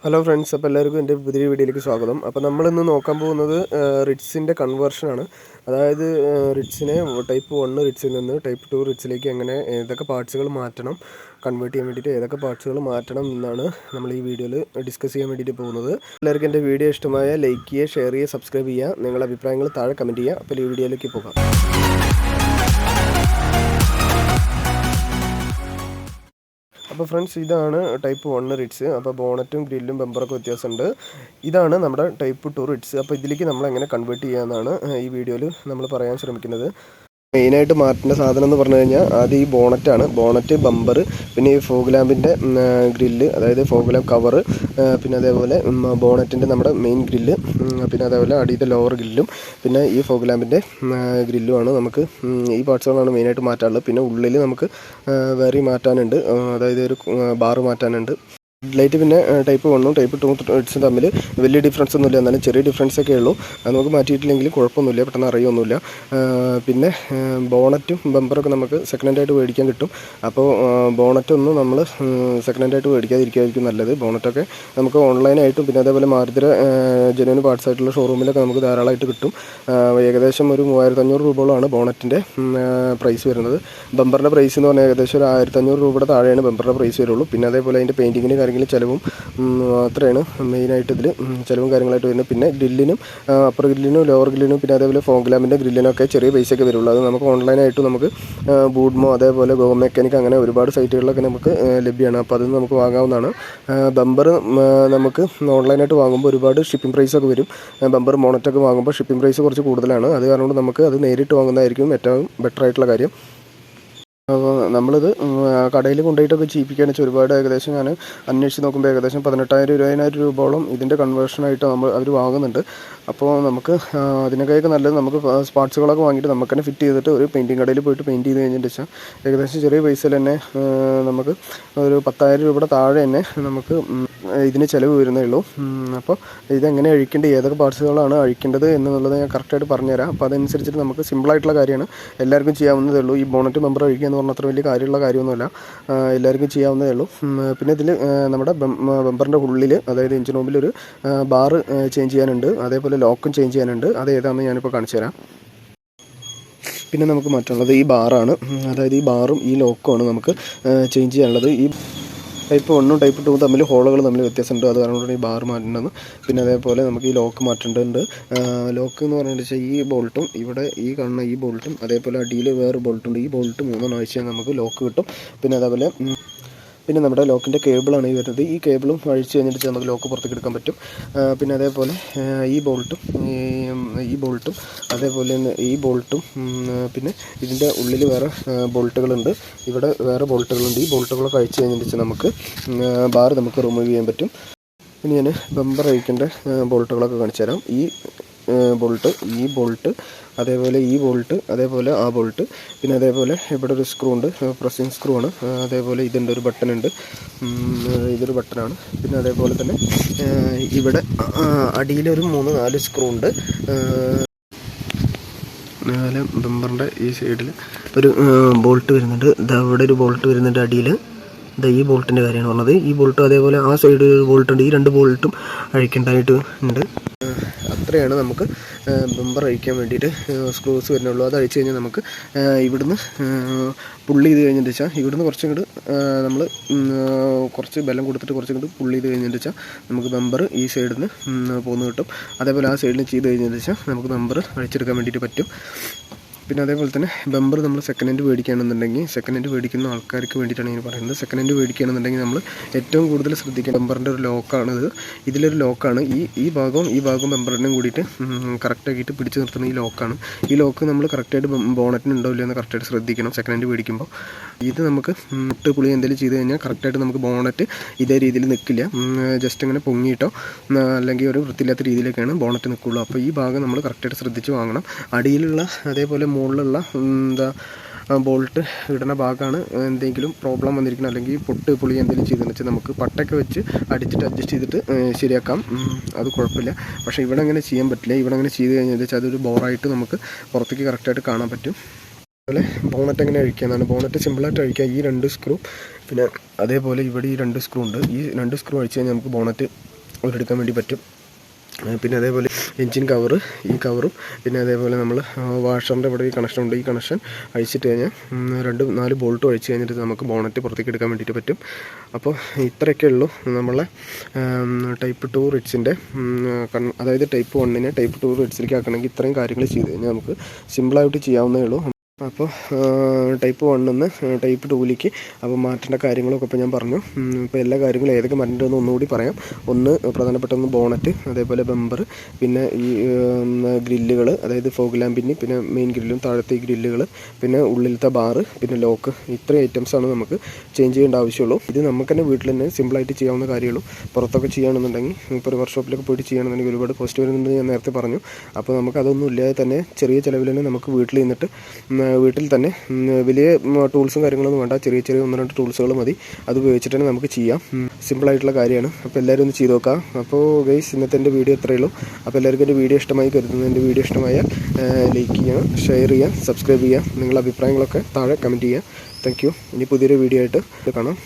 Hello friends, അപ്പോൾ എല്ലാവർക്കും എൻ്റെ പുതിയ വീഡിയോയിലേക്ക് സ്വാഗതം. അപ്പോൾ നമ്മളിന്ന് നോക്കാൻ പോകുന്നത് റിറ്റ്സിൻ്റെ കൺവേർഷനാണ്. അതായത് റിറ്റ്സിനെ ടൈപ്പ് 1 റിറ്റ്സിൽ നിന്ന് ടൈപ്പ് 2 റിറ്റ്സിലേക്ക് എങ്ങനെ ഏതൊക്കെ പാർട്സുകൾ മാറ്റണം, കൺവേർട്ട് ചെയ്യാൻ വേണ്ടിയിട്ട് ഏതൊക്കെ പാർട്സുകൾ മാറ്റണം എന്നാണ് നമ്മൾ ഈ വീഡിയോയിൽ ഡിസ്കസ് ചെയ്യാൻ വേണ്ടിയിട്ട് പോകുന്നത്. എല്ലാവർക്കും എൻ്റെ വീഡിയോ ഇഷ്ടമായ ലൈക്ക് ചെയ്യുക, ഷെയർ ചെയ്യുക, സബ്സ്ക്രൈബ് ചെയ്യുക, നിങ്ങളുടെ അഭിപ്രായങ്ങൾ താഴെ കമൻറ്റ് ചെയ്യുക. അപ്പോൾ ഈ വീഡിയോയിലേക്ക് പോകാം. അപ്പോൾ ഫ്രണ്ട്സ്, ഇതാണ് ടൈപ്പ് 1 റിറ്റ്സ്. അപ്പോൾ ബോണറ്റും ഗ്രില്ലും ബമ്പറൊക്കെ വ്യത്യാസമുണ്ട്. ഇതാണ് നമ്മുടെ ടൈപ്പ് 2 റിറ്റ്സ്. അപ്പോൾ ഇതിലേക്ക് നമ്മൾ എങ്ങനെ കൺവേർട്ട് ചെയ്യാമെന്നാണ് ഈ വീഡിയോയിൽ നമ്മൾ പറയാൻ ശ്രമിക്കുന്നത്. മെയിനായിട്ട് മാറ്റേണ്ട സാധനം എന്ന് പറഞ്ഞു കഴിഞ്ഞാൽ ആദ്യം ഈ ബോണറ്റാണ്. ബോണറ്റ്, ബമ്പർ, പിന്നെ ഈ ഫോഗ് ലാമ്പിൻ്റെ ഗ്രില്ല്, അതായത് ഫോഗ് ലാമ്പ് കവറ്, പിന്നെ അതേപോലെ ബോണറ്റിൻ്റെ നമ്മുടെ മെയിൻ ഗ്രില്ല്, പിന്നെ അതേപോലെ അടിയത്തെ ലോവർ ഗ്രില്ലും, പിന്നെ ഈ ഫോഗ് ലാമ്പിൻ്റെ ഗ്രില്ലുമാണ് നമുക്ക് ഈ പാർട്സുകളാണ് മെയിനായിട്ട് മാറ്റാനുള്ളത്. പിന്നെ ഉള്ളിൽ നമുക്ക് വേറെ മാറ്റാനുണ്ട്, അതായത് ഒരു ബാറ് മാറ്റാനുണ്ട്. ലൈറ്റ് പിന്നെ ടൈപ്പ് 1ഉം ടൈപ്പ് 2 റിറ്റ്സും തമ്മിൽ വലിയ ഡിഫറൻസ് ഒന്നുമില്ല, എന്നാലും ചെറിയ ഡിഫറൻസ് ഒക്കെ ഉള്ളൂ. അത് നമുക്ക് മാറ്റിയിട്ടില്ലെങ്കിൽ കുഴപ്പമൊന്നുമില്ല, പെട്ടെന്ന് അറിയൊന്നുമില്ല. പിന്നെ ബോണറ്റും ബമ്പറൊക്കെ നമുക്ക് സെക്കൻഡ് ഹാൻഡായിട്ട് മേടിക്കാൻ കിട്ടും. അപ്പോൾ ബോണറ്റൊന്നും നമ്മൾ സെക്കൻഡ് ഹാൻഡായിട്ട് മേടിക്കാതിരിക്കുകയായിരിക്കും നല്ലത്. ബോണറ്റൊക്കെ നമുക്ക് ഓൺലൈനായിട്ടും പിന്നെ അതേപോലെ മാരുതിയുടെ ജെന്യൂൻ പാർട്സ് ആയിട്ടുള്ള ഷോറൂമിലൊക്കെ നമുക്ക് ധാരാളമായിട്ട് കിട്ടും. ഏകദേശം ഒരു 3500 രൂപയോളമാണ് ബോണറ്റിൻ്റെ പ്രൈസ് വരുന്നത്. ബമ്പറിൻ്റെ പ്രൈസ് എന്ന് പറഞ്ഞാൽ ഏകദേശം ഒരു 1500 രൂപയുടെ താഴെയാണ് ബമ്പറിൻ്റെ പ്രൈസ് വരുള്ളൂ. പിന്നെ അതേപോലെ അതിൻ്റെ പെയിൻറ്റിങ്ങിന് ചിലവും അത്രയാണ് മെയിനായിട്ട് ഇതിൽ ചിലവും കാര്യങ്ങളായിട്ട് വരുന്നത്. പിന്നെ ഗ്രില്ലിനും അപ്പർ ഗ്രില്ലിനും ലോവർ ഗ്രില്ലിനും പിന്നെ അതേപോലെ ഫോഗ് ലാമ്പിൻ്റെ ഗ്രില്ലിനൊക്കെ ചെറിയ പൈസയൊക്കെ വരുള്ളൂ. അത് നമുക്ക് ഓൺലൈനായിട്ട് നമുക്ക് ബൂഡ്മോ അതേപോലെ ഗോ മെക്കാനിക് അങ്ങനെ ഒരുപാട് സൈറ്റുകളിലൊക്കെ നമുക്ക് ലഭ്യമാണ്. അപ്പോൾ അത് നമുക്ക് വാങ്ങാവുന്നതാണ്. ബമ്പർ നമുക്ക് ഓൺലൈനായിട്ട് വാങ്ങുമ്പോൾ ഒരുപാട് ഷിപ്പിംഗ് പ്രൈസൊക്കെ വരും. ബമ്പർ മോണറ്റൊക്കെ വാങ്ങുമ്പോൾ ഷിപ്പിംഗ് പ്രൈസ് കുറച്ച് കൂടുതലാണ്. അത് കാരണം കൊണ്ട് നമുക്ക് അത് നേരിട്ട് വാങ്ങുന്നതായിരിക്കും ഏറ്റവും ബെറ്റർ ആയിട്ടുള്ള കാര്യം. അപ്പോൾ നമ്മളിത് കടയിൽ കൊണ്ടുപോയിട്ടൊക്കെ ചെയ്യിപ്പിക്കുകയാണെന്ന് വെച്ചാൽ ഒരുപാട് ഏകദേശം ഞാൻ അന്വേഷിച്ച് നോക്കുമ്പോൾ ഏകദേശം 18,000-20,000 രൂപയോളം ഇതിൻ്റെ കൺവേർഷനായിട്ട് അവർ വാങ്ങുന്നുണ്ട്. അപ്പോൾ നമുക്ക് അതിനൊക്കെ നല്ലത് നമുക്ക് പാർട്സുകളൊക്കെ വാങ്ങിയിട്ട് നമുക്ക് തന്നെ ഫിറ്റ് ചെയ്തിട്ട് ഒരു പെയിൻറ്റിങ് കടയിൽ പോയിട്ട് പെയിൻറ്റ് ചെയ്ത് കഴിഞ്ഞിട്ട് വെച്ചാൽ ഏകദേശം ചെറിയ പൈസയിൽ തന്നെ നമുക്ക് ഒരു 10,000 രൂപയുടെ താഴെ തന്നെ നമുക്ക് ഇതിന് ചിലവ് വരുന്നേ ഉള്ളൂ. അപ്പോൾ ഇതെങ്ങനെ അഴിക്കേണ്ടത്, ഏതൊക്കെ പാർട്സുകളാണ് അഴിക്കേണ്ടത് എന്നുള്ളത് ഞാൻ കറക്റ്റായിട്ട് പറഞ്ഞുതരാം. അപ്പോൾ അതനുസരിച്ചിട്ട് നമുക്ക് സിമ്പിളായിട്ടുള്ള കാര്യമാണ്, എല്ലാവർക്കും ചെയ്യാവുന്നതേ ഉള്ളൂ. ഈ ബോണറ്റ് ബമ്പർ അഴിക്കുക എന്ന് പറഞ്ഞാൽ അത്ര വലിയ കാര്യമുള്ള കാര്യമൊന്നുമല്ല, എല്ലാവർക്കും ചെയ്യാവുന്നതേ ഉള്ളൂ. പിന്നെ ഇതിൽ നമ്മുടെ ബമ്പറിൻ്റെ ഉള്ളിൽ അതായത് എഞ്ചിൻ റൂമിൽ ഒരു ബാറ് ചേഞ്ച് ചെയ്യാനുണ്ട്, അതേപോലെ ലോക്കും ചേഞ്ച് ചെയ്യാനുണ്ട്. അത് ഏതാണെന്ന് ഞാനിപ്പോൾ കാണിച്ചു തരാം. പിന്നെ നമുക്ക് മറ്റുള്ളത് ഈ ബാറാണ്, അതായത് ഈ ബാറും ഈ ലോക്കുമാണ് നമുക്ക് ചേഞ്ച് ചെയ്യാനുള്ളത്. ഈ ടൈപ്പ് 1ഉം ടൈപ്പ് 2ഉം തമ്മിൽ ഹോളുകൾ തമ്മിൽ വ്യത്യാസമുണ്ട്, അത് കാരണം ഈ ബാർ മാറ്റേണ്ടത്. പിന്നെ അതേപോലെ നമുക്ക് ഈ ലോക്ക് മാറ്റേണ്ടതുണ്ട്. ലോക്ക് എന്ന് പറഞ്ഞാൽ ഈ ബോൾട്ടും ഇവിടെ ഈ കാണുന്ന ഈ ബോൾട്ടും അതേപോലെ അടിയിൽ വേറെ ബോൾട്ടുണ്ട്. ഈ ബോൾട്ട് 3 ആഴ്ച നമുക്ക് ലോക്ക് കിട്ടും. പിന്നെ അതേപോലെ പിന്നെ നമ്മുടെ ലോക്കിൻ്റെ കേബിളാണ് ഈ വരുന്നത്. ഈ കേബിളും അഴിച്ച് കഴിഞ്ഞിട്ട് നമുക്ക് ലോക്ക് പുറത്തേക്ക് എടുക്കാൻ പറ്റും. പിന്നെ അതേപോലെ ഈ ബോൾട്ടും അതേപോലെ ഈ ബോൾട്ടും പിന്നെ ഇതിൻ്റെ ഉള്ളിൽ വേറെ ബോൾട്ടുകളുണ്ട്, ഇവിടെ വേറെ ബോൾട്ടുകളുണ്ട്. ഈ ബോൾട്ടുകളൊക്കെ അഴിച്ച് കഴിഞ്ഞിട്ട് നമുക്ക് ബാർ നമുക്ക് റിമൂവ് ചെയ്യാൻ പറ്റും. ഇനി ഞാൻ ബമ്പർ അഴിക്കേണ്ട ബോൾട്ടുകളൊക്കെ കാണിച്ചു തരാം. ഈ ബോൾട്ട് അതേപോലെ ഈ ബോൾട്ട് അതേപോലെ ആ ബോൾട്ട് പിന്നെ അതേപോലെ ഇവിടെ ഒരു സ്ക്രൂ ഉണ്ട്, പ്രസ്സിങ് സ്ക്രൂ ആണ്. അതേപോലെ ഇതിൻ്റെ ഒരു ബട്ടണുണ്ട്, ഇതൊരു ബട്ടണാണ്. പിന്നെ അതേപോലെ തന്നെ ഇവിടെ അടിയിലൊരു 3-4 സ്ക്രൂ ഉണ്ട്. അതേപോലെ ബമ്പറിൻ്റെ ഈ സൈഡിൽ ഒരു ബോൾട്ട് വരുന്നുണ്ട്, അവിടെ ഒരു ബോൾട്ട് വരുന്നുണ്ട് അടിയിൽ. ഈ ബോൾട്ടിൻ്റെ കാര്യമാണ് പറഞ്ഞത്. ഈ ബോൾട്ട് അതേപോലെ ആ സൈഡ് ഒരു ബോൾട്ട് ഉണ്ട്. ഈ 2 ബോൾട്ടും അഴിക്കേണ്ടതായിട്ട് ഉണ്ട്. അത്രയാണ് നമുക്ക് ബമ്പർ അഴിക്കാൻ വേണ്ടിയിട്ട് സ്ക്രൂസ് വരുന്നുള്ളൂ. അത് അഴിച്ച് കഴിഞ്ഞാൽ നമുക്ക് ഇവിടുന്ന് പുള്ളി ചെയ്ത് കഴിഞ്ഞിട്ട് വെച്ചാൽ ഇവിടുന്ന് കുറച്ചും കൂടി നമ്മൾ കുറച്ച് ബലം കൊടുത്തിട്ട് കുറച്ചും കൂടി പുള്ളി ചെയ്ത് കഴിഞ്ഞിട്ട് വെച്ചാൽ നമുക്ക് ബമ്പർ ഈ സൈഡിൽ നിന്ന് പോന്ന് കിട്ടും. അതേപോലെ ആ സൈഡിൽ ചെയ്ത് കഴിഞ്ഞിട്ട് വെച്ചാൽ നമുക്ക് ബമ്പർ അഴിച്ചെടുക്കാൻ വേണ്ടിയിട്ട് പറ്റും. പിന്നെ അതേപോലെ തന്നെ ബമ്പർ നമ്മൾ സെക്കൻഡ് ഹാൻഡ് മേടിക്കുകയാണെന്നുണ്ടെങ്കിൽ സെക്കൻഡ് ഹാൻഡ് മേടിക്കുന്ന ആൾക്കാർക്ക് വേണ്ടിയിട്ടാണ് ഞാൻ പറയുന്നത്. സെക്കൻഡ് ഹാൻഡ് മേടിക്കുകയാണെന്നുണ്ടെങ്കിൽ നമ്മൾ ഏറ്റവും കൂടുതൽ ശ്രദ്ധിക്കുക ബമ്പറിൻ്റെ ഒരു ലോക്കാണിത്. ഇതിലൊരു ലോക്കാണ് ഈ ഭാഗവും ബമ്പറിനും കൂടിയിട്ട് കറക്റ്റാക്കിയിട്ട് പിടിച്ച് നിർത്തുന്ന ഈ ലോക്കാണ്. ഈ ലോക്ക് നമ്മൾ കറക്റ്റായിട്ട് ബോണറ്റിന് ഉണ്ടോ ഇല്ലയെന്ന് കറക്റ്റായിട്ട് ശ്രദ്ധിക്കണം സെക്കൻഡ് ഹാൻഡ് മേടിക്കുമ്പോൾ. ഇത് നമുക്ക് പുളി എന്തെങ്കിലും ചെയ്ത് കഴിഞ്ഞാൽ കറക്റ്റായിട്ട് നമുക്ക് ബോണറ്റ് ഇതേ രീതിയിൽ നിൽക്കില്ല, ജസ്റ്റ് ഇങ്ങനെ പൊങ്ങിയിട്ടോ അല്ലെങ്കിൽ ഒരു വൃത്തിയില്ലാത്ത രീതിയിലൊക്കെയാണ് ബോണറ്റ് നിൽക്കുകയുള്ളൂ. അപ്പോൾ ഈ ഭാഗം നമ്മൾ കറക്റ്റായിട്ട് ശ്രദ്ധിച്ച് വാങ്ങണം. അടിയിലുള്ള അതേപോലെ മുകളിലുള്ള ബോൾട്ട് ഇടുന്ന ഭാഗമാണ് എന്തെങ്കിലും പ്രോബ്ലം വന്നിരിക്കണം, അല്ലെങ്കിൽ പുളി എന്തെങ്കിലും ചെയ്തെന്ന് വെച്ചാൽ നമുക്ക് പട്ടൊക്കെ വെച്ച് അടിച്ചിട്ട് അഡ്ജസ്റ്റ് ചെയ്തിട്ട് ശരിയാക്കാം, അത് കുഴപ്പമില്ല. പക്ഷേ ഇവിടെ അങ്ങനെ ചെയ്യാൻ പറ്റില്ല. ഇവിടെ അങ്ങനെ ചെയ്ത് കഴിഞ്ഞാൽ വെച്ചാൽ അതൊരു ബോറായിട്ട് നമുക്ക് പുറത്തേക്ക് കറക്റ്റായിട്ട് കാണാൻ പറ്റും. അതുപോലെ ബോണറ്റ് എങ്ങനെ അഴിക്കാമെന്നാണ്. ബോണറ്റ് സിമ്പിളായിട്ട് അഴിക്കുക. ഈ 2 സ്ക്രൂ പിന്നെ അതേപോലെ ഇവിടെ ഈ 2 സ്ക്രൂ ഉണ്ട്. ഈ 2 സ്ക്രൂ അഴിച്ച് കഴിഞ്ഞാൽ നമുക്ക് ബോണറ്റ് എടുക്കാൻ വേണ്ടി പറ്റും. പിന്നെ അതേപോലെ എൻജിൻ കവറ്, ഈ കവറും പിന്നെ അതേപോലെ നമ്മൾ വാഷറിൻ്റെ ഇവിടെ ഈ കണക്ഷൻ ഉണ്ട്. ഈ കണക്ഷൻ അഴിച്ചിട്ട് കഴിഞ്ഞാൽ 2-4 ബോൾട്ട് അഴിച്ച് കഴിഞ്ഞിട്ട് നമുക്ക് ബോണറ്റ് പുറത്തേക്ക് എടുക്കാൻ വേണ്ടിയിട്ട് പറ്റും. അപ്പോൾ ഇത്രയൊക്കെ ഉള്ളൂ നമ്മളെ ടൈപ്പ് 2 റിറ്റ്സിൻ്റെ, അതായത് ടൈപ്പ് 1നെ ടൈപ്പ് 2 റിറ്റ്സിലേക്ക് ആക്കണമെങ്കിൽ ഇത്രയും കാര്യങ്ങൾ ചെയ്ത് കഴിഞ്ഞാൽ നമുക്ക് സിമ്പിളായിട്ട് ചെയ്യാവുന്നേ ഉള്ളൂ. അപ്പോൾ ടൈപ്പ് 1 ടൈപ്പ് 2ലേക്ക് അപ്പോൾ മാറ്റേണ്ട കാര്യങ്ങളൊക്കെ ഇപ്പോൾ ഞാൻ പറഞ്ഞു. ഇപ്പോൾ എല്ലാ കാര്യങ്ങളും ഏതൊക്കെ മാറ്റേണ്ടതെന്ന് ഒന്നുകൂടി പറയാം. പ്രധാനപ്പെട്ട ബോണറ്റ്, അതേപോലെ ബമ്പർ, പിന്നെ ഈ ഗ്രില്ലുകൾ, അതായത് ഫോഗ് ലാമ്പിന് പിന്നെ മെയിൻ ഗ്രില്ലും താഴത്തെ ഈ ഗ്രില്ലുകൾ, പിന്നെ ഉള്ളിലത്തെ ബാറ്, പിന്നെ ലോക്ക്, ഇത്രയും ഐറ്റംസാണ് നമുക്ക് ചേഞ്ച് ചെയ്യേണ്ട ആവശ്യമുള്ളൂ. ഇത് നമുക്ക് തന്നെ വീട്ടിൽ തന്നെ സിമ്പിളായിട്ട് ചെയ്യാവുന്ന കാര്യമുള്ളൂ. പുറത്തൊക്കെ ചെയ്യുകയാണെന്നുണ്ടെങ്കിൽ ഇപ്പോൾ ഒരു വർക്ക്ഷോപ്പിലൊക്കെ പോയിട്ട് ചെയ്യുകയാണെന്നുണ്ടെങ്കിൽ ഒരുപാട് കോസ്റ്റ് വരുന്നുണ്ട്, ഞാൻ നേരത്തെ പറഞ്ഞു. അപ്പോൾ നമുക്ക് അതൊന്നും ഇല്ലാതെ തന്നെ ചെറിയ ചിലവിൽ തന്നെ നമുക്ക് വീട്ടിൽ നിന്നിട്ട് വീട്ടിൽ തന്നെ വലിയ ടൂൾസും കാര്യങ്ങളൊന്നും വേണ്ട, ചെറിയ 1-2 ടൂൾസുകൾ മതി. അത് ഉപയോഗിച്ചിട്ട് തന്നെ നമുക്ക് ചെയ്യാം. സിമ്പിളായിട്ടുള്ള കാര്യമാണ്. അപ്പോൾ എല്ലാവരും ഒന്ന് ചെയ്ത് നോക്കാം. അപ്പോൾ ഗൈസ്, ഇന്നത്തെ എൻ്റെ വീഡിയോ ഇത്രയേ ഉള്ളൂ. അപ്പോൾ എല്ലാവർക്കും എൻ്റെ വീഡിയോ ഇഷ്ടമായി കരുതുന്നു. എൻ്റെ വീഡിയോ ഇഷ്ടമായാൽ ലൈക്ക് ചെയ്യുക, ഷെയർ ചെയ്യുക, സബ്സ്ക്രൈബ് ചെയ്യുക. നിങ്ങളുടെ അഭിപ്രായങ്ങളൊക്കെ താഴെ കമൻറ്റ് ചെയ്യുക. Thank you. ഇനി പുതിയൊരു വീഡിയോ ആയിട്ട് കാണാം.